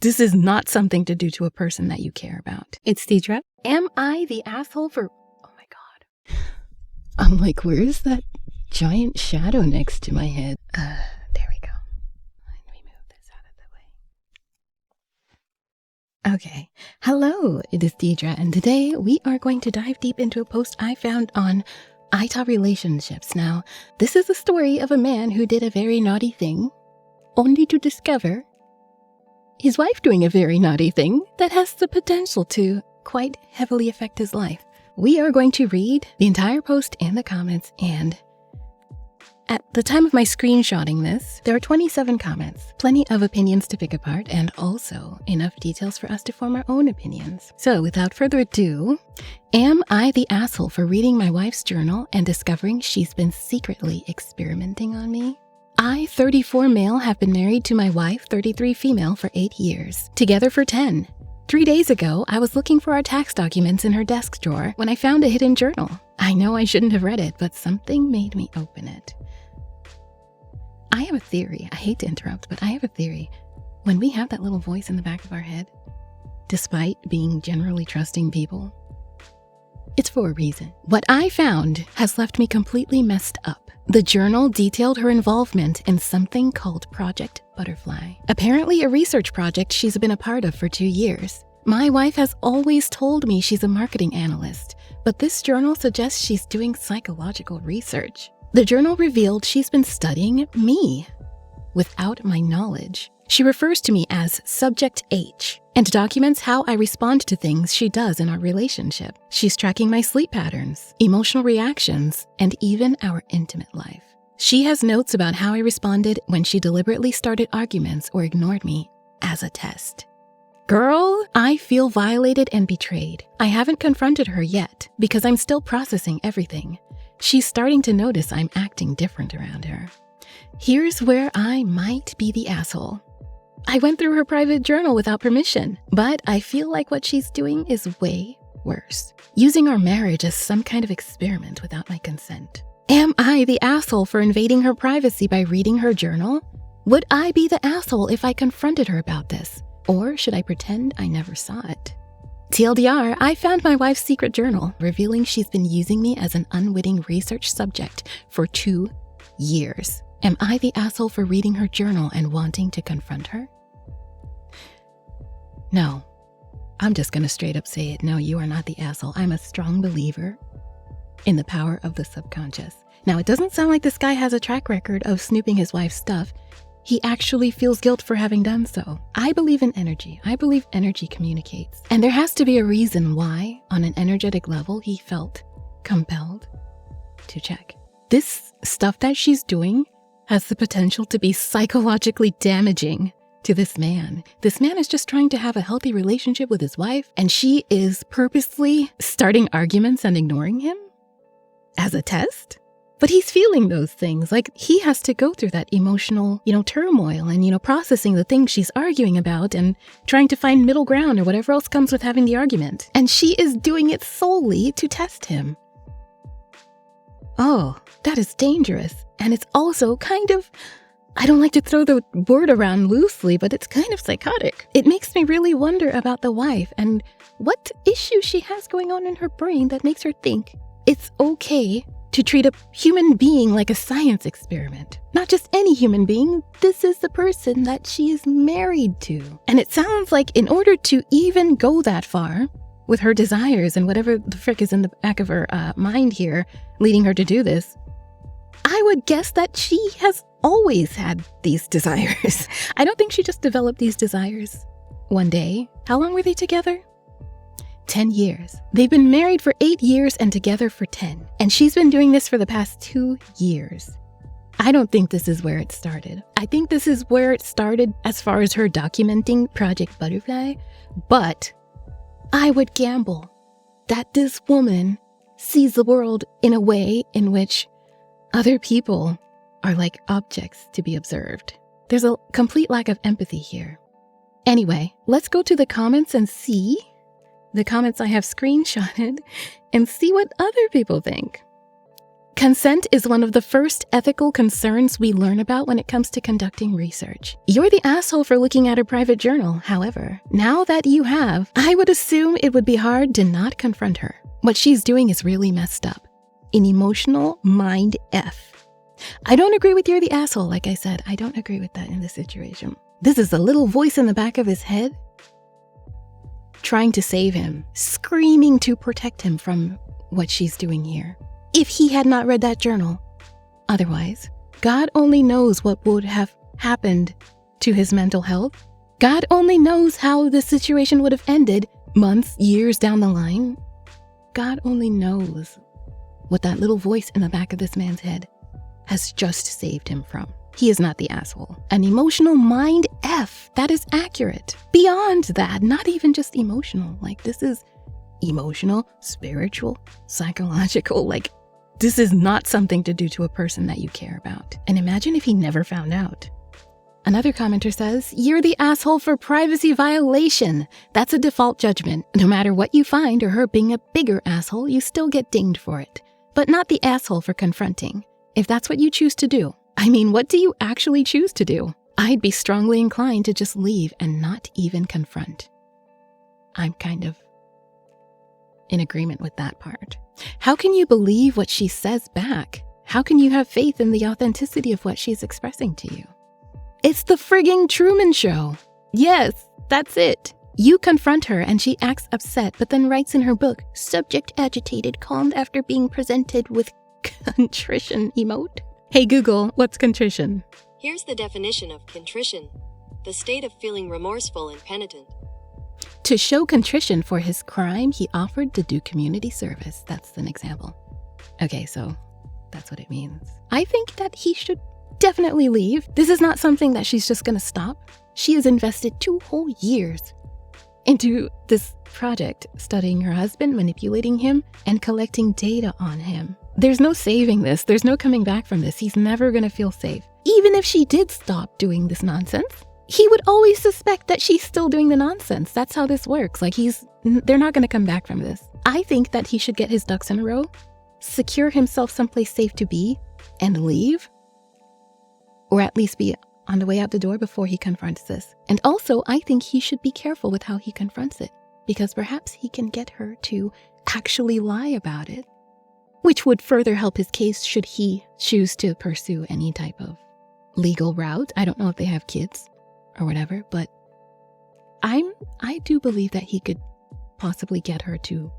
This is not something to do to a person that you care about. It's Deidre. Am I the asshole for... Oh my God. I'm like, where's that giant shadow next to my head? There we go. Let me move this out of the way. Okay. Hello, it is Deidre, and today we are going to dive deep into a post I found on AITA relationships. Now, this is the story of a man who did a very naughty thing, only to discover his wife doing a very naughty thing that has the potential to quite heavily affect his life. We are going to read the entire post and the comments, and at the time of my screenshotting this, there are 27 comments, plenty of opinions to pick apart, and also enough details for us to form our own opinions. So without further ado, am I the asshole for reading my wife's journal and discovering she's been secretly experimenting on me? I, 34 male, have been married to my wife, 33 female, for 8 years, together for 10. 3 days ago, I was looking for our tax documents in her desk drawer when I found a hidden journal. I know I shouldn't have read it, but something made me open it. I have a theory. I hate to interrupt, but I have a theory. When we have that little voice in the back of our head, despite being generally trusting people, it's for a reason. What I found has left me completely messed up. The journal detailed her involvement in something called Project Butterfly, apparently a research project she's been a part of for 2 years. My wife has always told me she's a marketing analyst, but this journal suggests she's doing psychological research. The journal revealed she's been studying me without my knowledge. She refers to me as Subject H and documents how I respond to things she does in our relationship. She's tracking my sleep patterns, emotional reactions, and even our intimate life. She has notes about how I responded when she deliberately started arguments or ignored me as a test. Girl, I feel violated and betrayed. I haven't confronted her yet because I'm still processing everything. She's starting to notice I'm acting different around her. Here's where I might be the asshole. I went through her private journal without permission, but I feel like what she's doing is way worse. Using our marriage as some kind of experiment without my consent. Am I the asshole for invading her privacy by reading her journal? Would I be the asshole if I confronted her about this? Or should I pretend I never saw it? TLDR, I found my wife's secret journal, revealing she's been using me as an unwitting research subject for 2 years. Am I the asshole for reading her journal and wanting to confront her? No, I'm just gonna straight up say it. No, you are not the asshole. I'm a strong believer in the power of the subconscious. Now, it doesn't sound like this guy has a track record of snooping his wife's stuff. He actually feels guilt for having done so. I believe in energy. I believe energy communicates. And there has to be a reason why, on an energetic level, he felt compelled to check. This stuff that she's doing has the potential to be psychologically damaging to this man. This man is just trying to have a healthy relationship with his wife, and she is purposely starting arguments and ignoring him as a test. But he's feeling those things. Like, he has to go through that emotional, turmoil and, processing the things she's arguing about and trying to find middle ground or whatever else comes with having the argument. And she is doing it solely to test him. Oh, that is dangerous. And it's also kind of, I don't like to throw the word around loosely, but it's kind of psychotic. It makes me really wonder about the wife and what issue she has going on in her brain that makes her think it's okay to treat a human being like a science experiment. Not just any human being, this is the person that she is married to. And it sounds like in order to even go that far with her desires and whatever the frick is in the back of her mind here, leading her to do this, I would guess that she has always had these desires. I don't think she just developed these desires one day. How long were they together? 10 years. They've been married for 8 years and together for 10. And she's been doing this for the past 2 years. I don't think this is where it started. I think this is where it started as far as her documenting Project Butterfly. But I would gamble that this woman sees the world in a way in which other people are like objects to be observed. There's a complete lack of empathy here. Anyway, let's go to the comments and see the comments I have screenshotted and see what other people think. Consent is one of the first ethical concerns we learn about when it comes to conducting research. You're the asshole for looking at her private journal. However, now that you have, I would assume it would be hard to not confront her. What she's doing is really messed up. An emotional mind F. I don't agree with you're the asshole, like I said. I don't agree with that in this situation. This is a little voice in the back of his head trying to save him, screaming to protect him from what she's doing here. If he had not read that journal, otherwise, God only knows what would have happened to his mental health. God only knows how the situation would have ended months, years down the line. God only knows what that little voice in the back of this man's head has just saved him from. He is not the asshole. An emotional mind F, that is accurate. Beyond that, not even just emotional. Like, this is emotional, spiritual, psychological. Like, this is not something to do to a person that you care about. And imagine if he never found out. Another commenter says, you're the asshole for privacy violation. That's a default judgment. No matter what you find or her being a bigger asshole, you still get dinged for it. But not the asshole for confronting. If that's what you choose to do. I mean, what do you actually choose to do? I'd be strongly inclined to just leave and not even confront. I'm kind of in agreement with that part. How can you believe what she says back? How can you have faith in the authenticity of what she's expressing to you? It's the frigging Truman Show. Yes, that's it. You confront her and she acts upset, but then writes in her book, subject agitated, calmed after being presented with contrition emote. Hey Google, what's contrition? Here's the definition of contrition. The state of feeling remorseful and penitent. To show contrition for his crime, he offered to do community service. That's an example. Okay, so that's what it means. I think that he should definitely leave. This is not something that she's just gonna stop. She has invested 2 whole years into this project, studying her husband, manipulating him, and collecting data on him. There's no saving this. There's no coming back from this. He's never gonna feel safe. Even if she did stop doing this nonsense, he would always suspect that she's still doing the nonsense. That's how this works. Like, they're not gonna come back from this. I think that he should get his ducks in a row, secure himself someplace safe to be, and leave. Or at least be on the way out the door before he confronts this. And also, I think he should be careful with how he confronts it, because perhaps he can get her to actually lie about it, which would further help his case should he choose to pursue any type of legal route. I don't know if they have kids or whatever, but I do believe that he could possibly get her to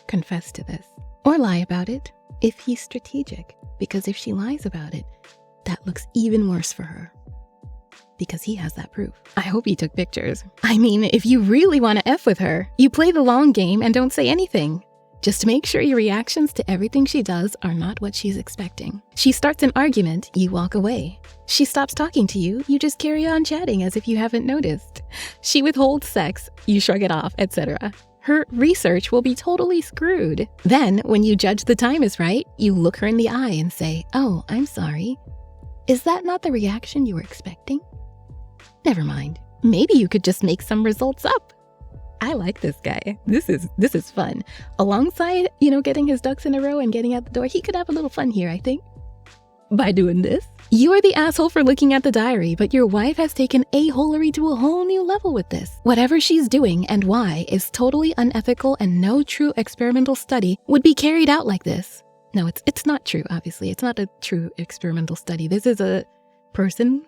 confess to this or lie about it if he's strategic, because if she lies about it, that looks even worse for her because he has that proof. I hope he took pictures. I mean, if you really want to F with her, you play the long game and don't say anything. Just make sure your reactions to everything she does are not what she's expecting. She starts an argument, you walk away. She stops talking to you, you just carry on chatting as if you haven't noticed. She withholds sex, you shrug it off, etc. Her research will be totally screwed. Then, when you judge the time is right, you look her in the eye and say, "Oh, I'm sorry. Is that not the reaction you were expecting? Never mind. Maybe you could just make some results up." I like this guy. This is fun. Alongside, getting his ducks in a row and getting out the door, he could have a little fun here, I think, by doing this. You are the asshole for looking at the diary, but your wife has taken a-holery to a whole new level with this. Whatever she's doing and why is totally unethical, and no true experimental study would be carried out like this. No, it's not true, obviously. It's not a true experimental study. This is a person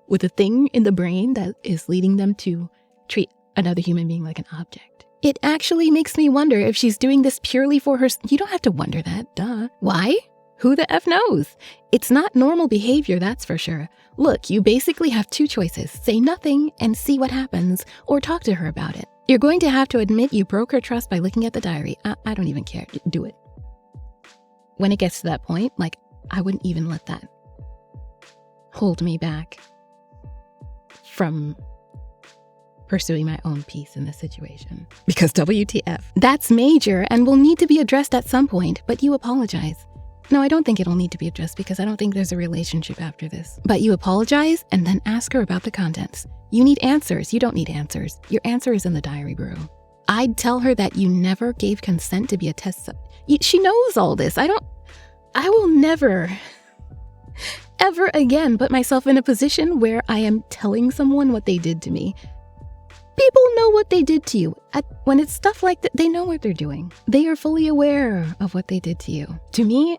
with a thing in the brain that is leading them to treat another human being like an object. It actually makes me wonder if she's doing this purely for her. You don't have to wonder that, duh. Why? Who the F knows? It's not normal behavior, that's for sure. Look, you basically have 2 choices. Say nothing and see what happens, or talk to her about it. You're going to have to admit you broke her trust by looking at the diary. I don't even care. Do it. When it gets to that point, I wouldn't even let that hold me back from pursuing my own peace in this situation. Because WTF. That's major and will need to be addressed at some point, but you apologize. No, I don't think it'll need to be addressed because I don't think there's a relationship after this. But you apologize and then ask her about the contents. You need answers. You don't need answers. Your answer is in the diary, bro. I'd tell her that you never gave consent to be a test subject. She knows all this. I will never, ever again put myself in a position where I am telling someone what they did to me. People know what they did to you. When it's stuff like that, they know what they're doing. They are fully aware of what they did to you. To me,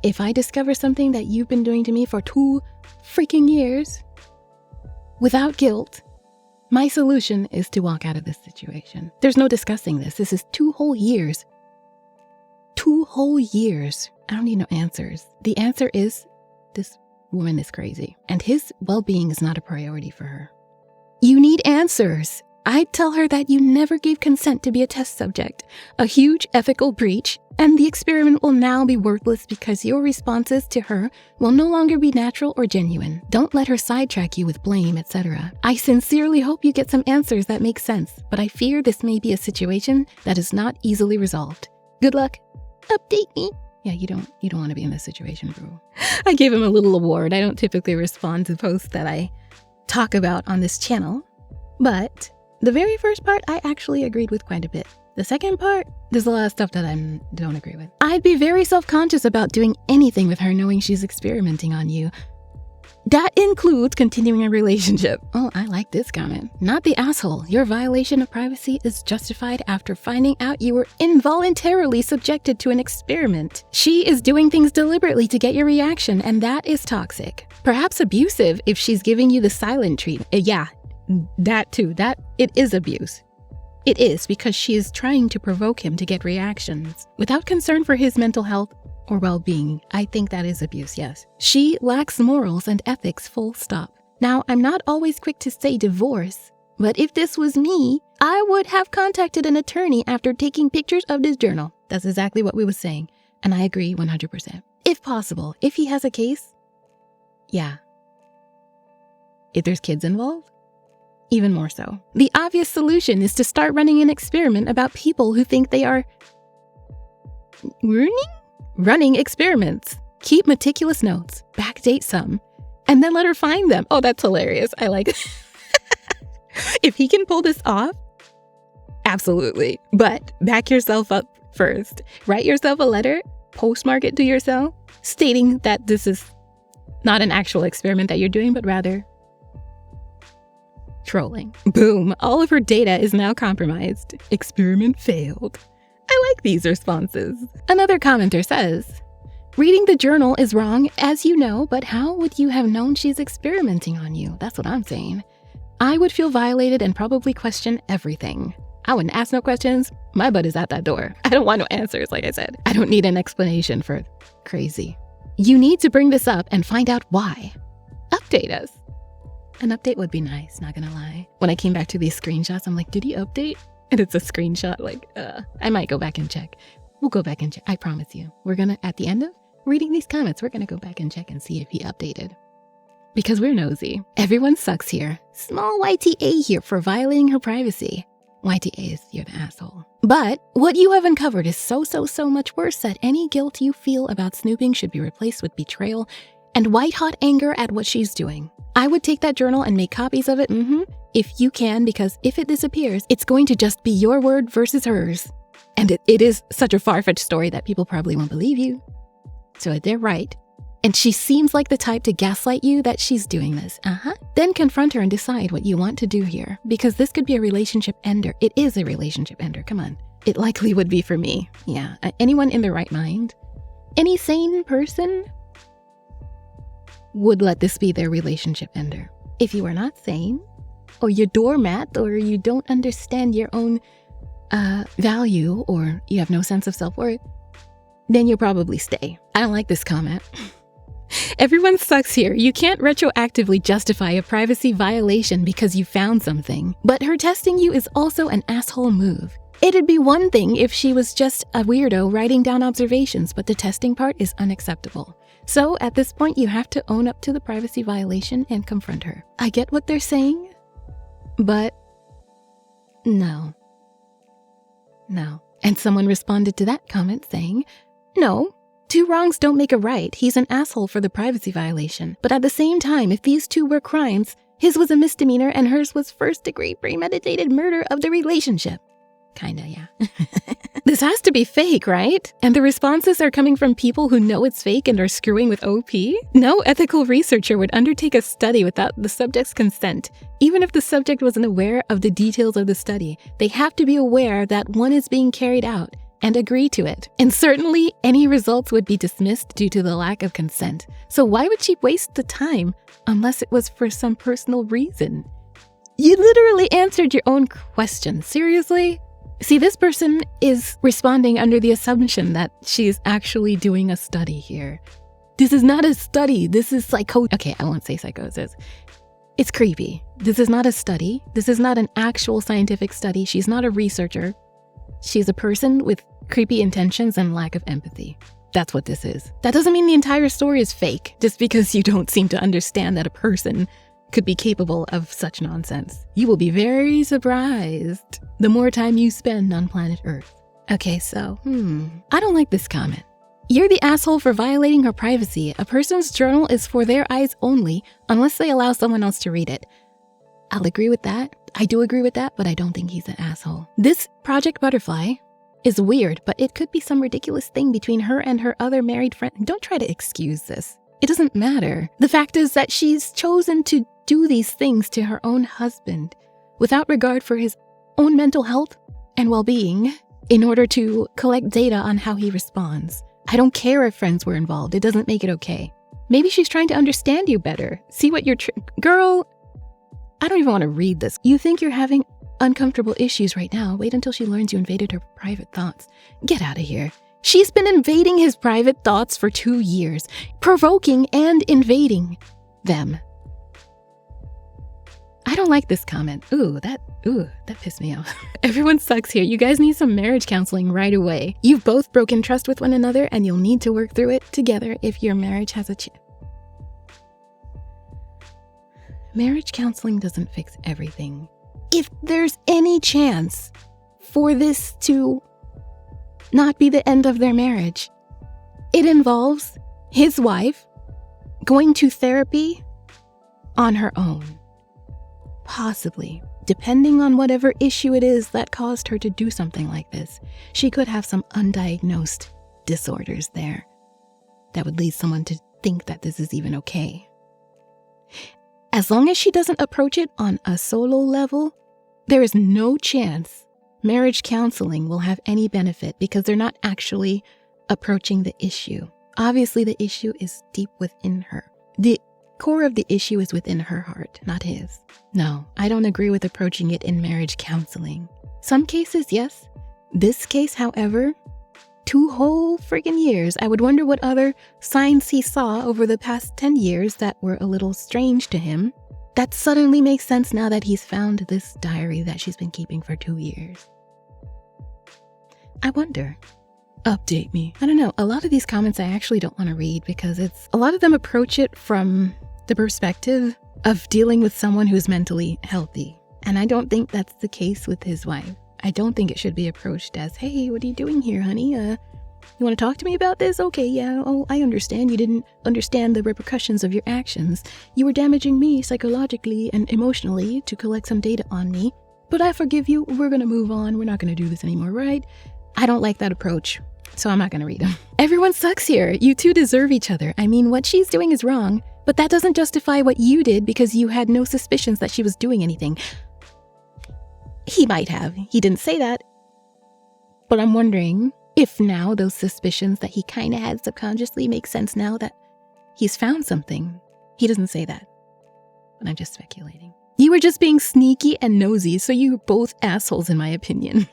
if I discover something that you've been doing to me for 2 freaking years without guilt, my solution is to walk out of this situation. There's no discussing this. This is 2 whole years. 2 whole years. I don't need no answers. The answer is this woman is crazy, and his well-being is not a priority for her. You need answers. I'd tell her that you never gave consent to be a test subject, a huge ethical breach, and the experiment will now be worthless because your responses to her will no longer be natural or genuine. Don't let her sidetrack you with blame, etc. I sincerely hope you get some answers that make sense, but I fear this may be a situation that is not easily resolved. Good luck. Update me. Yeah, you don't want to be in this situation, bro. I gave him a little award. I don't typically respond to posts that I talk about on this channel, but the very first part I actually agreed with quite a bit. The second part, there's a lot of stuff that I don't agree with. I'd be very self-conscious about doing anything with her knowing she's experimenting on you. That includes continuing a relationship. Oh, I like this comment. Not the asshole. Your violation of privacy is justified after finding out you were involuntarily subjected to an experiment. She is doing things deliberately to get your reaction, and that is toxic. Perhaps abusive if she's giving you the silent treatment. Yeah, that too. It is abuse. It is because she is trying to provoke him to get reactions without concern for his mental health or well-being. I think that is abuse, yes. She lacks morals and ethics, full stop. Now, I'm not always quick to say divorce, but if this was me, I would have contacted an attorney after taking pictures of this journal. That's exactly what we were saying, and I agree 100%. If possible, if he has a case, yeah. If there's kids involved, even more so. The obvious solution is to start running an experiment about people who think they are running experiments. Keep meticulous notes, backdate some, and then let her find them. Oh, that's hilarious. I like it. If he can pull this off, absolutely. But back yourself up first. Write yourself a letter, postmark it to yourself, stating that this is not an actual experiment that you're doing, but rather trolling. Boom. All of her data is now compromised. Experiment failed. I like these responses. Another commenter says, reading the journal is wrong, as you know, but how would you have known she's experimenting on you? That's what I'm saying. I would feel violated and probably question everything. I wouldn't ask no questions. My butt is at that door. I don't want no answers, like I said. I don't need an explanation for crazy. You need to bring this up and find out why. Update us. An update would be nice, not gonna lie. When I came back to these screenshots, I'm like, did he update? And it's a screenshot, like, I might go back and check. We'll go back and check, I promise you. We're gonna, at the end of reading these comments, we're gonna go back and check and see if he updated. Because we're nosy. Everyone sucks here. Small YTA here for violating her privacy. YTA is, you're the asshole. But what you have uncovered is so much worse that any guilt you feel about snooping should be replaced with betrayal and white-hot anger at what she's doing. I would take that journal and make copies of it, if you can, because if it disappears, it's going to just be your word versus hers. And it is such a far-fetched story that people probably won't believe you. So they're right. And she seems like the type to gaslight you that she's doing this. Then confront her and decide what you want to do here, because this could be a relationship ender. It is a relationship ender, come on. It likely would be for me. Yeah, anyone in their right mind, any sane person would let this be their relationship ender. If you are not sane, or you're doormat, or you don't understand your own value, or you have no sense of self-worth, then you'll probably stay. I don't like this comment. Everyone sucks here. You can't retroactively justify a privacy violation because you found something. But her testing you is also an asshole move. It'd be one thing if she was just a weirdo writing down observations, but the testing part is unacceptable. So at this point, you have to own up to the privacy violation and confront her. I get what they're saying, but no. And someone responded to that comment saying, no, 2 wrongs don't make a right. He's an asshole for the privacy violation. But at the same time, if these 2 were crimes, his was a misdemeanor and hers was first-degree premeditated murder of the relationship. Kinda, yeah. This has to be fake, right? And the responses are coming from people who know it's fake and are screwing with OP? No ethical researcher would undertake a study without the subject's consent. Even if the subject wasn't aware of the details of the study, they have to be aware that one is being carried out and agree to it. And certainly, any results would be dismissed due to the lack of consent. So why would she waste the time unless it was for some personal reason? You literally answered your own question. Seriously? See, this person is responding under the assumption that she's actually doing a study here. This is not a study. This is Okay, I won't say psychosis. It's creepy. This is not a study. This is not an actual scientific study. She's not a researcher. She's a person with creepy intentions and lack of empathy. That's what this is. That doesn't mean the entire story is fake, just because you don't seem to understand that a person could be capable of such nonsense. You will be very surprised the more time you spend on planet Earth. Okay, so, I don't like this comment. You're the asshole for violating her privacy. A person's journal is for their eyes only, unless they allow someone else to read it. I'll agree with that. I do agree with that, but I don't think he's an asshole. This Project Butterfly is weird, but it could be some ridiculous thing between her and her other married friend. Don't try to excuse this. It doesn't matter. The fact is that she's chosen to do these things to her own husband without regard for his own mental health and well-being in order to collect data on how he responds. I don't care if friends were involved. It doesn't make it okay. Maybe she's trying to understand you better. See what you're Girl, I don't even want to read this. You think you're having uncomfortable issues right now. Wait until she learns you invaded her private thoughts. Get out of here. She's been invading his private thoughts for 2 years, provoking and invading them. I don't like this comment. That pissed me off. Everyone sucks here. You guys need some marriage counseling right away. You've both broken trust with one another and you'll need to work through it together if your marriage has a chance. Marriage counseling doesn't fix everything. If there's any chance for this to not be the end of their marriage, it involves his wife going to therapy on her own. Possibly, depending on whatever issue it is that caused her to do something like this. She could have some undiagnosed disorders there that would lead someone to think that this is even okay. As long as she doesn't approach it on a solo level, there is no chance marriage counseling will have any benefit because they're not actually approaching the issue. Obviously, the issue is deep within her. The core of the issue is within her heart, not his. No, I don't agree with approaching it in marriage counseling. Some cases, yes. This case, however, 2 whole friggin' years. I would wonder what other signs he saw over the past 10 years that were a little strange to him. That suddenly makes sense now that he's found this diary that she's been keeping for 2 years. I wonder. Update me. I don't know. A lot of these comments I actually don't want to read because a lot of them approach it from the perspective of dealing with someone who's mentally healthy. And I don't think that's the case with his wife. I don't think it should be approached as, hey, what are you doing here, honey? You want to talk to me about this? Okay, yeah. Oh, I understand. You didn't understand the repercussions of your actions. You were damaging me psychologically and emotionally to collect some data on me. But I forgive you. We're going to move on. We're not going to do this anymore, right? I don't like that approach. So I'm not going to read them. Everyone sucks here. You two deserve each other. I mean, what she's doing is wrong, but that doesn't justify what you did because you had no suspicions that she was doing anything. He might have. He didn't say that. But I'm wondering if now those suspicions that he kind of had subconsciously make sense now that he's found something. He doesn't say that. But I'm just speculating. You were just being sneaky and nosy, so you're both assholes in my opinion.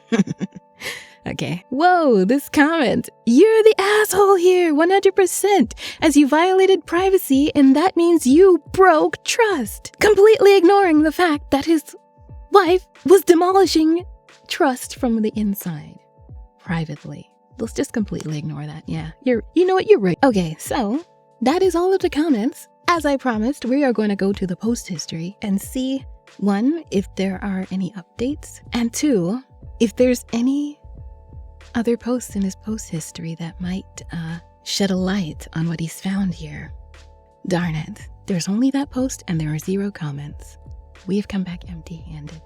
Okay. Whoa, this comment. You're the asshole here, 100%, as you violated privacy, and that means you broke trust. Completely ignoring the fact that his wife was demolishing trust from the inside, privately. Let's just completely ignore that. Yeah, you know what, you're right. Okay, so that is all of the comments. As I promised, we are going to go to the post history and see, 1, if there are any updates, and 2, if there's any other posts in his post history that might shed a light on what he's found here. Darn it. There's only that post and there are 0 comments. We have come back empty-handed.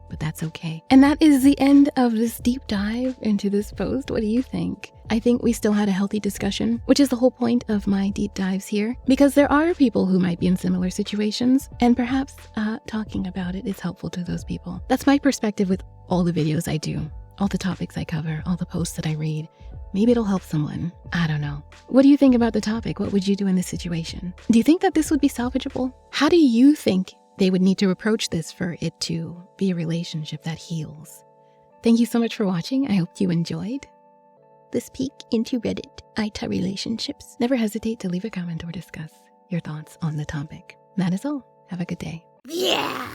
But but that's okay. And that is the end of this deep dive into this post. What do you think? I think we still had a healthy discussion, which is the whole point of my deep dives here, because there are people who might be in similar situations, and perhaps talking about it is helpful to those people. That's my perspective with all the videos I do, all the topics I cover, all the posts that I read. Maybe it'll help someone. I don't know. What do you think about the topic? What would you do in this situation? Do you think that this would be salvageable? How do you think they would need to approach this for it to be a relationship that heals? Thank you so much for watching. I hope you enjoyed this peek into Reddit AITA relationships. Never hesitate to leave a comment or discuss your thoughts on the topic. That is all. Have a good day. Yeah.